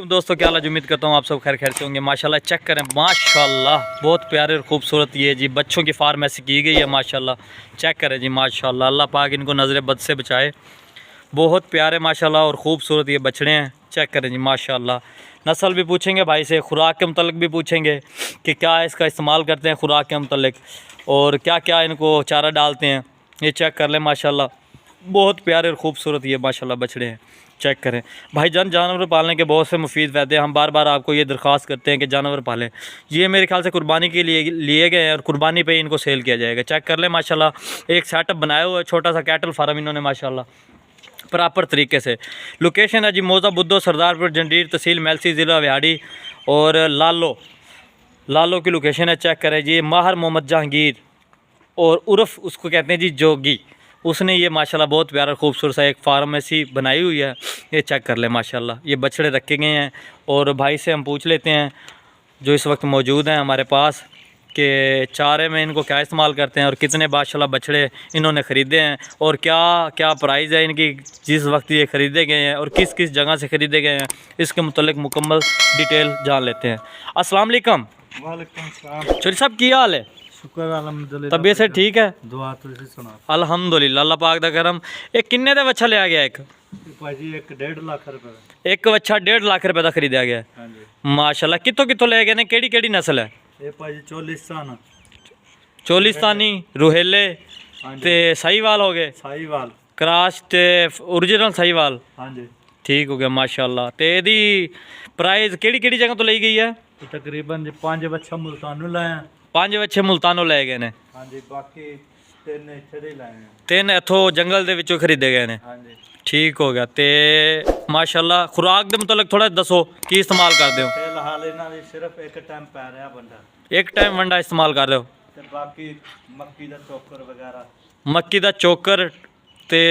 वालेकुम दोस्तों, क्या हाल है? उम्मीद करता हूँ आप सब खैर से होंगे। माशाल्लाह चेक करें, माशाल्लाह बहुत प्यारे और खूबसूरत ये जी बच्चों की फार्म ऐसी की गई है। माशाल्लाह चेक करें जी, माशाल्लाह अल्लाह पाक इनको नज़र बद से बचाए। बहुत प्यारे माशाल्लाह और ख़ूबसूरत ये बछड़े हैं। चेक करें जी माशाल्लाह। नस्ल भी पूछेंगे भाई से, खुराक के मतलब भी पूछेंगे कि क्या इसका इस्तेमाल करते हैं खुराक के मतलब, और क्या क्या इनको चारा डालते हैं। ये चेक कर लें माशाल्लाह, बहुत प्यारे और ख़ूबसूरत ये माशाल्लाह बछड़े हैं। चेक करें भाईजान, जानवर पालने के बहुत से मुफीद फ़ायदे हैं। हम बार बार आपको ये दरख्वास्त करते हैं कि जानवर पालें। ये मेरे ख्याल से कुर्बानी के लिए गए हैं और कुर्बानी पे इनको सेल किया जाएगा। चेक कर लें माशाल्लाह, एक सेटअप बनाया हुआ है, छोटा सा कैटल फार्म इन्होंने माशाल्लाह प्रॉपर तरीके से। लोकेशन है जी मौजा बुद्धो, सरदारपुर जंडीर, तहसील मेलसी, ज़िला विहाड़ी और लालो की लोकेशन है। चेक करें जी, माहर मोहम्मद जहांगीर और उर्फ उसको कहते हैं जी जोगी, उसने ये माशाल्लाह बहुत प्यारा खूबसूरत सा एक फार्मेसी बनाई हुई है। ये चेक कर ले माशाल्लाह, ये बछड़े रखे गए हैं। और भाई से हम पूछ लेते हैं जो इस वक्त मौजूद हैं हमारे पास कि चारे में इनको क्या इस्तेमाल करते हैं और कितने माशाल्लाह बछड़े इन्होंने ख़रीदे हैं और क्या क्या प्राइस है इनकी जिस वक्त ये ख़रीदे गए हैं और किस किस जगह से ख़रीदे गए हैं, इसके मुतल्लिक मुकम्मल डिटेल जान लेते हैं। अस्सलाम वालेकुम। वालेकुम सलाम। चोरी साहब की हाल है? शुक्र अल्हम्दुलिल्लाह। तबीयत से ठीक है? दुआ तुसी सुना। अल्हम्दुलिल्लाह, अल्लाह पाक दा करम। एक किन्ने दा बच्चा लिया गया? एक भाजी एक 1.5 लाख रुपए। एक बच्चा 1.5 लाख रुपए का खरीदा गया। हाँ जी। माशाल्लाह, कितों कितों ले गए ने? केड़ी केड़ी नस्ल है? ये भाजी चोलिस्तानी, रुहेले ते साहीवाल हो गए, साहीवाल क्रॉस ते ओरिजिनल साहीवाल। हाँ जी। ठीक हो गया माशाल्लाह। ते एदी प्राइस केड़ी केड़ी जगह तो ली गई है? तकरीबन जी 5 बच्चा मुल्तानों लाए हैं। 5 बच्चे मुल्तानों ले गए ने। हाँ जी, बाकी 3 इत्थे दे लाए हैं। 3 इथों जंगल दे विचों खरीदे गए ने। हाँ जी। ठीक हो गया। ते माशाल्लाह खुराक दे मतलब थोड़ा दसो की इस्तेमाल करदे हो? फिलहाल इन्हां दी सिर्फ एक टाइम पै रहा बंदा, एक टाइम वंडा इस्तेमाल कर रहे हो? ते बाकी मक्की दा चोकर वगैरह मक्की दा चोकर ते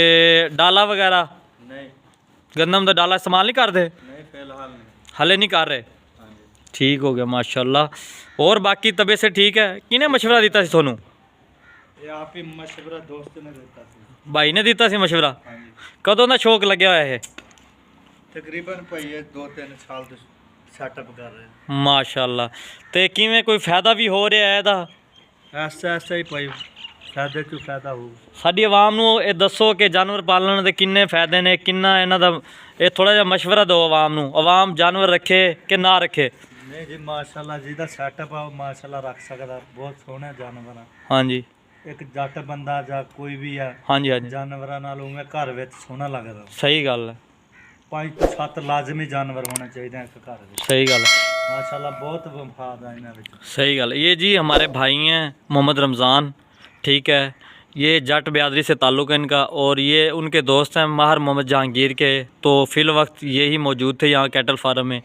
डाला वगैरह, नहीं गंदम दा डाला इस्तेमाल नहीं करते? नहीं फिलहाल नहीं। हले नहीं कर रहे? हाँ जी। ठीक हो गया माशाल्लाह। और बाकी तबीयत से ठीक है? किने मशवरा दिता सी थोनू? ये आप ही मशवरा दोस्त ने देता सी। भाई ने दिता सी मशवरा? हाँ जी। कदों दा शौक लग्या होया है? तकरीबन भाई 2-3 साल तो सेटअप कर रहे हैं माशाल्लाह। ते किवें कोई फायदा भी हो रहा है ਇਹਦਾ? ऐसा ऐसा ही भाई फायदे चो फायदा हो। ਸਾਡੀ ਆਵਾਮ ਨੂੰ ਇਹ ਦੱਸੋ ਕਿ ਜਾਨਵਰ ਪਾਲਣ ਦੇ ਕਿੰਨੇ ਫਾਇਦੇ ਨੇ, ਕਿੰਨਾ ਇਹਨਾਂ ਦਾ, ਇਹ ਥੋੜਾ ਜਿਹਾ ਮਸ਼ਵਰਾ ਦਿਓ ਆਵਾਮ ਨੂੰ। ਆਵਾਮ ਜਾਨਵਰ ਰੱਖੇ ਕਿ ਨਾ ਰੱਖੇ? नहीं जी माशाल्लाह, जिहदा सेटअप आ माशाल्लाह रख सकदा, बहुत सोहने जानवर आ। ਹਾਂਜੀ एक जट बंदा ਜਾਂ कोई भी है ਹਾਂਜੀ ਹਾਂਜੀ, जानवरां नाल उवें घर विच सोहना लगदा। ਸਹੀ ਗੱਲ ਹੈ, 5 ਤੋਂ 7 ਲਾਜ਼ਮੀ जानवर होने चाहिए एक घर विच। सही गल है, माशाल्लाह बहुत वफाद आ इन्हां विच। सही गल। ये जी हमारे भाई हैं मोहम्मद रमज़ान, ठीक है, ये जट बिरादरी से ताल्लुक़ है इनका, और ये उनके दोस्त हैं माहर मोहम्मद जहांगीर के। तो फ़िल वक्त यही मौजूद थे यहाँ कैटल फार्म में।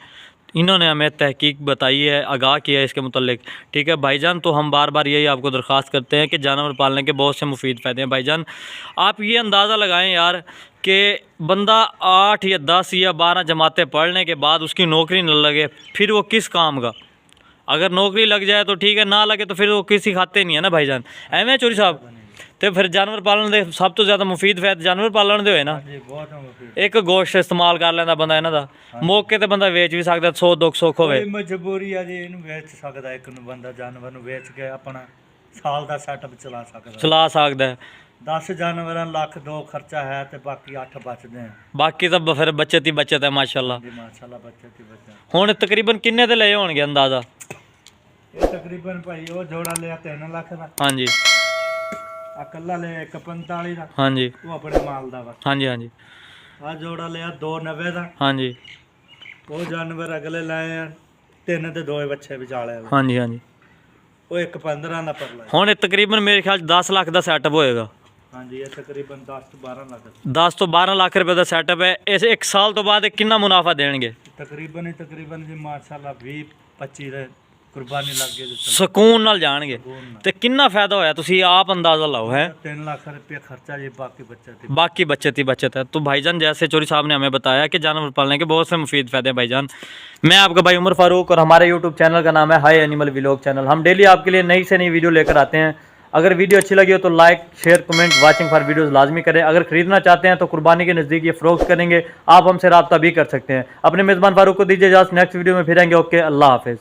इन्होंने हमें तहकीक बताई है, आगाह किया है इसके मुतल्लिक। ठीक है भाईजान, तो हम बार बार यही आपको दरख्वास्त करते हैं कि जानवर पालने के बहुत से मुफीद फ़ायदे हैं। भाईजान आप ये अंदाज़ा लगाएं यार कि बंदा 8 या 10 या 12 जमातें पढ़ने के बाद उसकी नौकरी न लगे, फिर वो किस काम का? अगर नौकरी लग जाए तो ठीक है, ना लगे तो फिर वो किसी खाते नहीं है ना भाईजान। एवं चोरी साहब, तो फिर जानवर पालन के सब तो ज़्यादा मुफीद फायदे जानवर पालन दे होए ना। जी बहुत मुफीद। एक गोश्त इस्तेमाल कर लेंदा बंदा इन्हां दा, मौके ते बंदा वेच भी सकदा, 100-200 होवे। कोई मजबूरी है जी, इन्हू बेच सकदा, एक नू बंदा जानवर नू बेच के अपना साल दा सेटअप चला सकदा है। 10 जानवरां लाख 2 खर्चा है ते बाकी 8 बचदे हैं। बाकी तो फिर बचत ही बचत है माशाल्लाह। जी माशाल्लाह बचत ही बचत। हुण तकरीबन किन्ने दे लए होणगे अंदाज़ा? ये तकरीबन भाई वो जोड़ा लिया 3 लाख दा। हाँ जी। अकल्ला लिया 145 दा। हाँ जी। वो अपने माल दा वा। हाँ जी। हाँ जी। आ जोड़ा लिया 290 दा। हाँ जी। वो जानवर अगले लाए हैं 3 ते 2 बच्चे विचाले। हाँ जी। हाँ जी। वो 115 दा परला। हुण तकरीबन मेरे ख्याल 10 लाख का सैटअप होएगा। हाँ जी, ये तकरीबन 10 तो 12 लाख। 10 तो 12 लाख रुपए का सैटअप है। इस 1 साल तो बाद कितना मुनाफा देंगे? तकरीबन जी माशाल्लाह 20-25 दे कुर्बानी लग गई। सुकून नाल जाणगे ते कितना फायदा होया तुसी आप अंदाजा लाओ है। 3 लाख रुपये खर्चा जी, बाकी बचत ही बचत है। तो भाईजान जैसे चोरी साहब ने हमें बताया कि जानवर पालने के बहुत से मुफीद फ़ायदे हैं भाईजान। मैं आपका भाई उमर फारूक और हमारे यूट्यूब चैनल का नाम है हाई एनिमल व्लॉग चैनल। हम डेली आपके लिए नई से नई वीडियो लेकर आते हैं। अगर वीडियो अच्छी लगी हो तो like share comment watching for videos लाजमी करें। अगर खरीदना चाहते हैं तो कुर्बानी के नज़दीक ये फ़रोख्त करेंगे, आप हमसे रब्ता भी कर सकते हैं। अपने मेज़बान फारूक को दीजिए इजाज़त, नेक्स्ट वीडियो में फिर आएंगे। ओके, अल्लाह हाफिज़।